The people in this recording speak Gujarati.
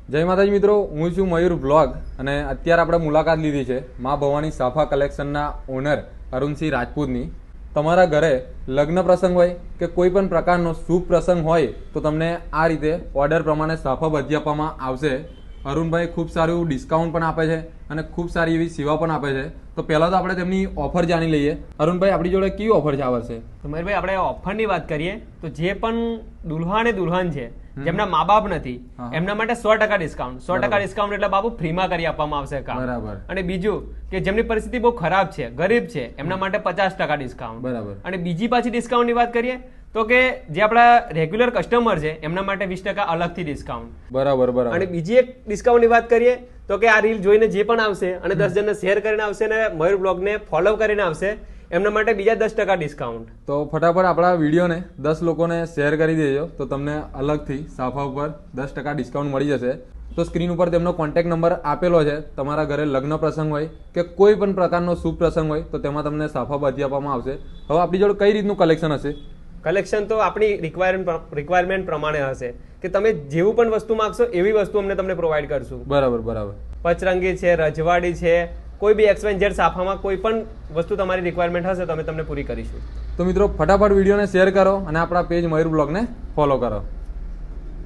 જય માતાજી મિત્રો, હું છું મયુર બ્લોગ અને અત્યારે આપણે મુલાકાત લીધી છે મા ભવાની સાફા કલેક્શનના ઓનર અરુણસિંહ રાજપૂતની. તમારા ઘરે લગ્ન પ્રસંગ હોય કે કોઈ પણ પ્રકારનો શુભ પ્રસંગ હોય તો તમને આ રીતે ઓર્ડર પ્રમાણે સાફા બાંધી આપવામાં આવશે. અરુણભાઈ ખૂબ સારું ડિસ્કાઉન્ટ પણ આપે છે અને ખૂબ સારી એવી સેવા પણ આપે છે. તો પહેલાં તો આપણે તેમની ઓફર જાણી લઈએ. અરુણભાઈ, આપણી જોડે કેવી ઓફર છે આ વર્ષે? તો મયુરભાઈ, આપણે ઓફરની વાત કરીએ તો જે પણ દુલ્હા અને દુલ્હન છે જેમના મા બાપ નથી એમના માટે 100% ડિસ્કાઉન્ટ. 100% ડિસ્કાઉન્ટ એટલે બાબુ ફ્રીમાં કરી આપવામાં આવશે કામ. બરાબર. અને બીજું કે જેમની પરિસ્થિતિ બહુ ખરાબ છે, ગરીબ છે, એમના માટે 50% ડિસ્કાઉન્ટ. બરાબર. અને બીજી પાછી ડિસ્કાઉન્ટની વાત કરીએ તો કે જે આપણા રેગ્યુલર કસ્ટમર છે એમના માટે 20% અલગથી ડિસ્કાઉન્ટ. બરાબર બરાબર. અને બીજી એક ડિસ્કાઉન્ટની વાત કરીએ તો કે આ રીલ જોઈને જે પણ આવશે અને 10 જણને શેર કરીને આવશે અને મયુર બ્લોગને ફોલો કરીને આવશે એમના માટે બીજા 10% ડિસ્કાઉન્ટ. તો ફટાફટ આપણા વિડીયોને 10 લોકોને શેર કરી દેજો તો તમને અલગથી સાફા ઉપર 10% ડિસ્કાઉન્ટ મળી જશે. તો સ્ક્રીન ઉપર તેમનો કોન્ટેક્ટ નંબર આપેલો છે. તમારા ઘરે લગ્ન પ્રસંગ હોય કે કોઈ પણ પ્રકારનો શુભ પ્રસંગ હોય તો તેમાં તમને સાફા બાંધી આપવામાં આવશે. હવે આપણી જોડે કઈ રીતનું કલેક્શન હશે? કલેક્શન તો આપણી રિક્વાયરમેન્ટ પ્રમાણે હશે કે તમે જેવું પણ વસ્તુ માંગશો એવી વસ્તુ અમને તમને પ્રોવાઈડ કરશું. બરાબર બરાબર. પચરંગી છે, રજવાડી છે, કોઈ બી XYZ સાફામાં કોઈ પણ વસ્તુ તમારી રિક્વાયરમેન્ટ હશે તો અમે તમને પૂરી કરીશું. તો મિત્રો, ફટાફટ વિડીયોને શેર કરો અને આપણા પેજ મયુર બ્લોગને ફોલો કરો.